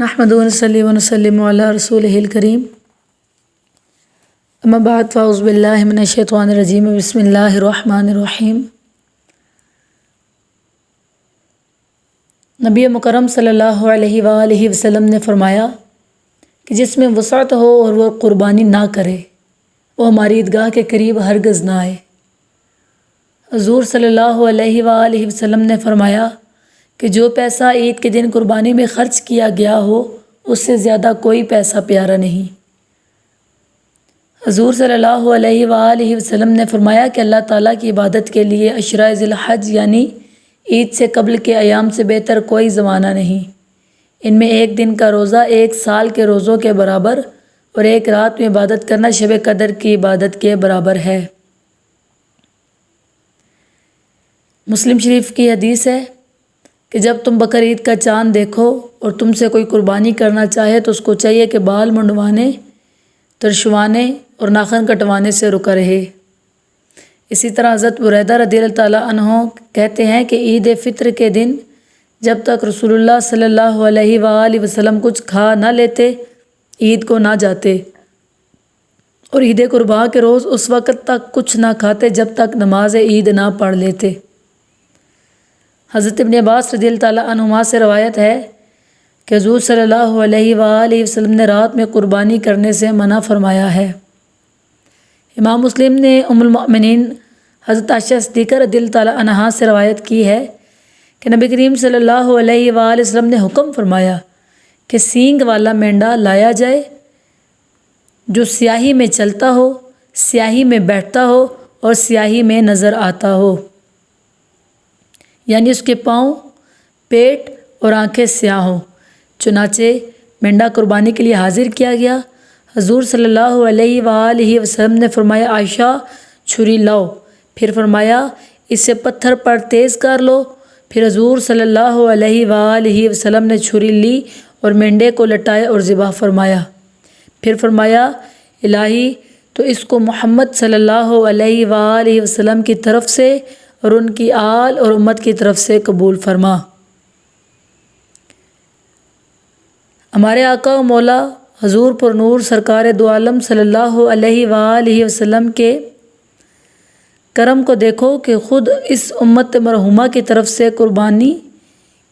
نحمد ونصلی ونسلم علی رسولہ الکریم اما بعد فاعوذ باللہ من الشیطان الرجیم بسم اللہ الرحمن الرحیم۔ نبی مکرم صلی اللہ علیہ وآلہ وسلم نے فرمایا کہ جس میں وسعت ہو اور وہ قربانی نہ کرے وہ ہماری عیدگاہ کے قریب ہرگز نہ آئے۔ حضور صلی اللہ علیہ وآلہ وسلم نے فرمایا کہ جو پیسہ عید کے دن قربانی میں خرچ کیا گیا ہو اس سے زیادہ کوئی پیسہ پیارا نہیں۔ حضور صلی اللہ علیہ وآلہ وسلم نے فرمایا کہ اللہ تعالیٰ کی عبادت کے لیے عشرہ ذی الحج یعنی عید سے قبل کے ایام سے بہتر کوئی زمانہ نہیں۔ ان میں ایک دن کا روزہ 1 سال کے روزوں کے برابر اور ایک رات میں عبادت کرنا شب قدر کی عبادت کے برابر ہے۔ مسلم شریف کی حدیث ہے کہ جب تم بقر عید کا چاند دیکھو اور تم سے کوئی قربانی کرنا چاہے تو اس کو چاہیے کہ بال منڈوانے، ترشوانے اور ناخن کٹوانے سے رکا رہے۔ اسی طرح حضرت بریدہ رضی اللہ تعالیٰ عنہ کہتے ہیں کہ عید فطر کے دن جب تک رسول اللہ صلی اللہ علیہ وآلہ وسلم کچھ کھا نہ لیتے عید کو نہ جاتے، اور عید قرباں کے روز اس وقت تک کچھ نہ کھاتے جب تک نماز عید نہ پڑھ لیتے۔ حضرت ابن عباس رضی اللہ تعالیٰ عنہما سے روایت ہے کہ حضور صلی اللہ علیہ وآلہ وسلم نے رات میں قربانی کرنے سے منع فرمایا ہے۔ امام مسلم نے ام المؤمنین حضرت عائشہ صدیقہ رضی اللہ تعالیٰ عنہا سے روایت کی ہے کہ نبی کریم صلی اللہ علیہ وآلہ وسلم نے حکم فرمایا کہ سینگ والا مینڈا لایا جائے جو سیاہی میں چلتا ہو، سیاہی میں بیٹھتا ہو اور سیاہی میں نظر آتا ہو، یعنی اس کے پاؤں، پیٹ اور آنکھیں سیاہ ہوں۔ چنانچہ مینڈا قربانی کے لیے حاضر کیا گیا۔ حضور صلی اللہ علیہ وآلہ وسلم نے فرمایا عائشہ چھری لاؤ، پھر فرمایا اسے پتھر پر تیز کر لو۔ پھر حضور صلی اللہ علیہ وآلہ وسلم نے چھری لی اور مینڈے کو لٹائے اور ذبح فرمایا۔ پھر فرمایا الہی تو اس کو محمد صلی اللہ علیہ وآلہ وسلم کی طرف سے اور ان کی آل اور امت کی طرف سے قبول فرما۔ ہمارے آقا و مولا حضور پر نور سرکار دو عالم صلی اللہ علیہ وآلہ وسلم کے کرم کو دیکھو کہ خود اس امت مرحومہ کی طرف سے قربانی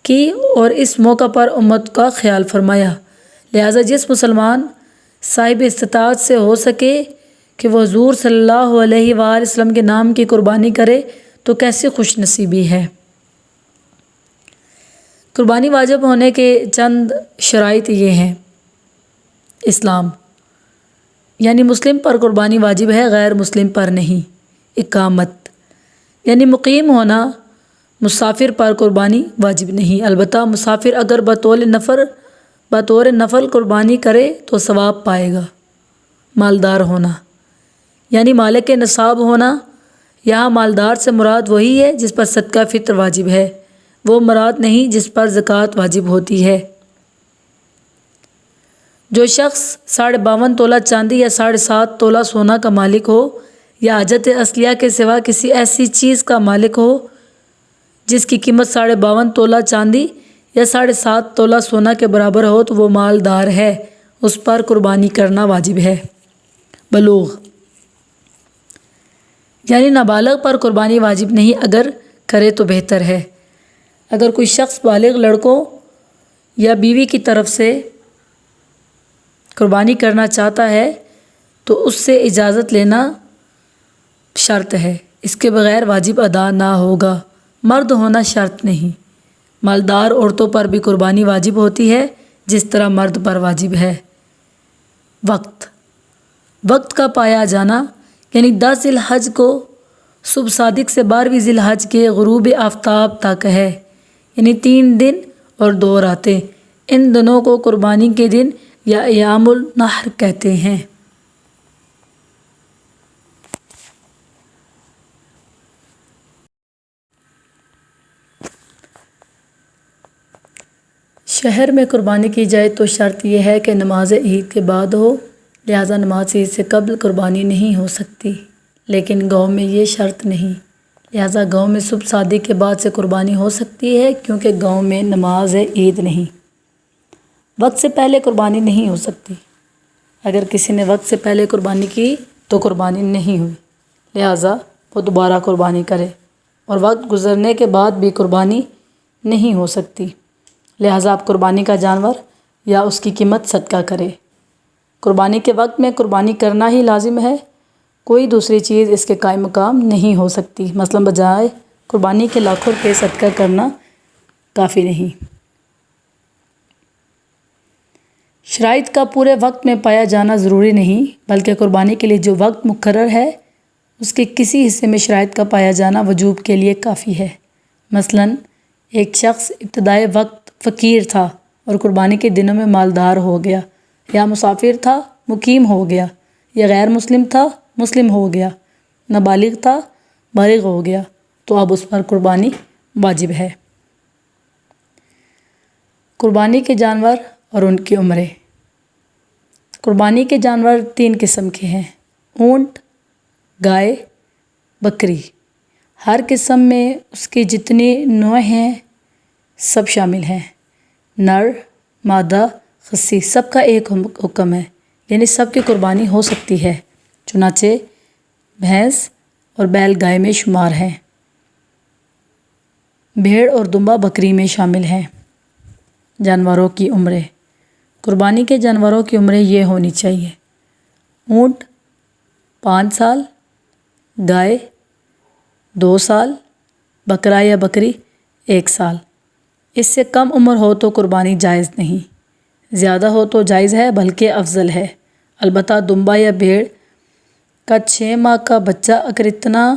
کی اور اس موقع پر امت کا خیال فرمایا۔ لہٰذا جس مسلمان صاحب استطاعت سے ہو سکے کہ وہ حضور صلی اللہ علیہ وآلہ وسلم کے نام کی قربانی کرے تو کیسی خوش نصیبی ہے۔ قربانی واجب ہونے کے چند شرائط یہ ہیں۔ اسلام یعنی مسلم پر قربانی واجب ہے، غیر مسلم پر نہیں۔ اقامت یعنی مقیم ہونا، مسافر پر قربانی واجب نہیں، البتہ مسافر اگر بطور نفل قربانی کرے تو ثواب پائے گا۔ مالدار ہونا یعنی مالک نصاب ہونا، یہاں مالدار سے مراد وہی ہے جس پر صدقہ فطر واجب ہے، وہ مراد نہیں جس پر زکوٰۃ واجب ہوتی ہے۔ جو شخص 52.5 تولہ چاندی یا 7.5 تولہ سونا کا مالک ہو یا حاجت اصلیہ کے سوا کسی ایسی چیز کا مالک ہو جس کی قیمت 52.5 تولہ چاندی یا 7.5 تولہ سونا کے برابر ہو تو وہ مالدار ہے، اس پر قربانی کرنا واجب ہے۔ بلوغ یعنی نابالغ پر قربانی واجب نہیں، اگر کرے تو بہتر ہے۔ اگر کوئی شخص بالغ لڑکوں یا بیوی کی طرف سے قربانی کرنا چاہتا ہے تو اس سے اجازت لینا شرط ہے، اس کے بغیر واجب ادا نہ ہوگا۔ مرد ہونا شرط نہیں۔ مالدار عورتوں پر بھی قربانی واجب ہوتی ہے جس طرح مرد پر واجب ہے۔ وقت کا پایا جانا یعنی 10 ذی الحج کو صبح صادق سے 12ویں ذی الحج کے غروب آفتاب تک ہے، یعنی 3 دن اور 2 راتیں۔ ان دنوں کو قربانی کے دن یا ایام النحر کہتے ہیں۔ شہر میں قربانی کی جائے تو شرط یہ ہے کہ نماز عید کے بعد ہو، لہٰذا نماز عید سے قبل قربانی نہیں ہو سکتی۔ لیکن گاؤں میں یہ شرط نہیں، لہٰذا گاؤں میں صبح صادق کے بعد سے قربانی ہو سکتی ہے کیونکہ گاؤں میں نماز عید نہیں۔ وقت سے پہلے قربانی نہیں ہو سکتی۔ اگر کسی نے وقت سے پہلے قربانی کی تو قربانی نہیں ہوئی، لہٰذا وہ دوبارہ قربانی کرے، اور وقت گزرنے کے بعد بھی قربانی نہیں ہو سکتی، لہٰذا آپ قربانی کا جانور یا اس کی قیمت صدقہ کرے۔ قربانی کے وقت میں قربانی کرنا ہی لازم ہے، کوئی دوسری چیز اس کے قائم مقام نہیں ہو سکتی، مثلاً بجائے قربانی کے لاکھوں روپے صدقہ کرنا کافی نہیں۔ شرائط کا پورے وقت میں پایا جانا ضروری نہیں، بلکہ قربانی کے لیے جو وقت مقرر ہے اس کے کسی حصے میں شرائط کا پایا جانا وجوب کے لیے کافی ہے۔ مثلاً ایک شخص ابتدائی وقت فقیر تھا اور قربانی کے دنوں میں مالدار ہو گیا، یا مسافر تھا مقیم ہو گیا، یا غیر مسلم تھا مسلم ہو گیا، نابالغ تھا بالغ ہو گیا، تو اب اس پر قربانی واجب ہے۔ قربانی کے جانور اور ان کی عمریں۔ قربانی کے جانور 3 قسم کے ہیں: اونٹ، گائے، بکری۔ ہر قسم میں اس کی جتنی نوع ہیں سب شامل ہیں، نر، مادہ، خصی، سب کا ایک حکم ہے، یعنی سب کی قربانی ہو سکتی ہے، چنانچہ بھینس اور بیل گائے میں شمار ہیں، بھیڑ اور دمبا بکری میں شامل ہیں۔ جانوروں کی عمریں۔ قربانی کے جانوروں کی عمریں یہ ہونی چاہیے: اونٹ 5 سال، گائے 2 سال، بکرا یا بکری 1 سال۔ اس سے کم عمر ہو تو قربانی جائز نہیں، زیادہ ہو تو جائز ہے بلکہ افضل ہے۔ البتہ دمبا یا بھیڑ کا 6 ماہ کا بچہ اگر اتنا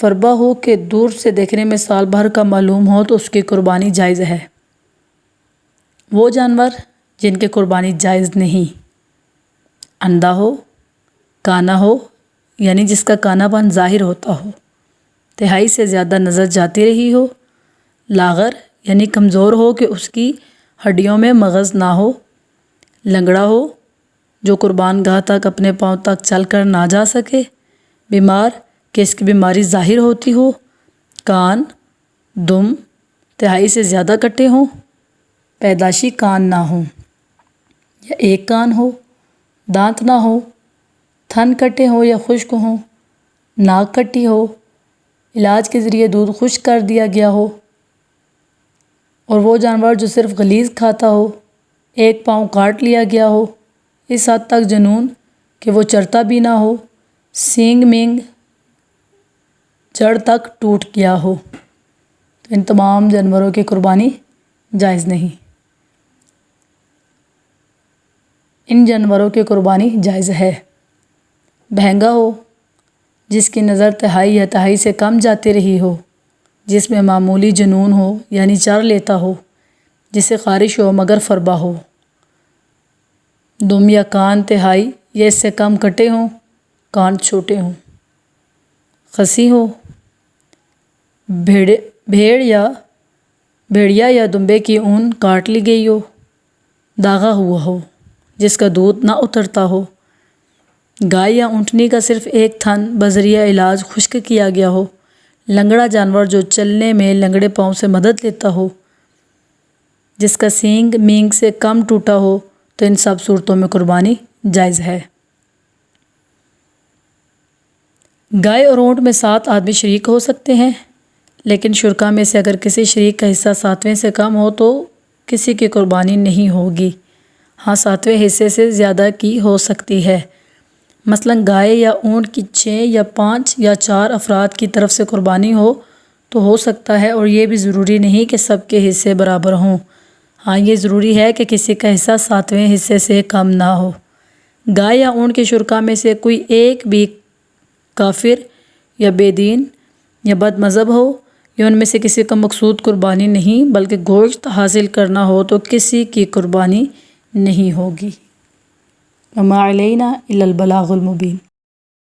فربا ہو کہ دور سے دیکھنے میں سال بھر کا معلوم ہو تو اس کی قربانی جائز ہے۔ وہ جانور جن کی قربانی جائز نہیں: اندھا ہو، کانا ہو یعنی جس کا کانا پن ظاہر ہوتا ہو، تہائی سے زیادہ نظر جاتی رہی ہو، لاغر یعنی کمزور ہو کہ اس کی ہڈیوں میں مغز نہ ہو، لنگڑا ہو جو قربان گاہ تک اپنے پاؤں تک چل کر نہ جا سکے، بیمار کہ اس کی بیماری ظاہر ہوتی ہو، کان، دم تہائی سے زیادہ کٹے ہوں، پیدائشی کان نہ ہوں یا ایک کان ہو، دانت نہ ہو، تھن کٹے ہوں یا خشک ہوں، ناک کٹی ہو، علاج کے ذریعے دودھ خشک کر دیا گیا ہو، اور وہ جانور جو صرف غلیظ کھاتا ہو، ایک پاؤں کاٹ لیا گیا ہو، اس حد تک جنون کہ وہ چرتا بھی نہ ہو، سینگ مینگ جڑ تک ٹوٹ گیا ہو، تو ان تمام جانوروں کی قربانی جائز نہیں۔ ان جانوروں کی قربانی جائز ہے۔ بھینگا ہو جس کی نظر تہائی یا تہائی سے کم جاتی رہی ہو، جس میں معمولی جنون ہو یعنی چر لیتا ہو، جسے خارش ہو مگر فربا ہو، دم یا کان تہائی یا اس سے کم کٹے ہوں، کان چھوٹے ہوں، خصی ہو، بھیڑیا یا دمبے کی اون کاٹ لی گئی ہو، داغا ہوا ہو جس کا دودھ نہ اترتا ہو، گائے یا اونٹنی کا صرف ایک تھن بذریعہ علاج خشک کیا گیا ہو، لنگڑا جانور جو چلنے میں لنگڑے پاؤں سے مدد لیتا ہو، جس کا سینگ مینگ سے کم ٹوٹا ہو، تو ان سب صورتوں میں قربانی جائز ہے۔ گائے اور اونٹ میں 7 آدمی شریک ہو سکتے ہیں، لیکن شرکا میں سے اگر کسی شریک کا حصہ 7ویں سے کم ہو تو کسی کی قربانی نہیں ہوگی، ہاں 7ویں حصے سے زیادہ کی ہو سکتی ہے۔ مثلاً گائے یا اونٹ کی 6 یا 5 یا 4 افراد کی طرف سے قربانی ہو تو ہو سکتا ہے، اور یہ بھی ضروری نہیں کہ سب کے حصے برابر ہوں، ہاں یہ ضروری ہے کہ کسی کا حصہ 7ویں حصے سے کم نہ ہو۔ گائے یا اونٹ کے شرکا میں سے کوئی ایک بھی کافر یا بے دین یا بد مذہب ہو، یا ان میں سے کسی کا مقصود قربانی نہیں بلکہ گوشت حاصل کرنا ہو، تو کسی کی قربانی نہیں ہوگی۔ وما علینا الا البلاغ المبین۔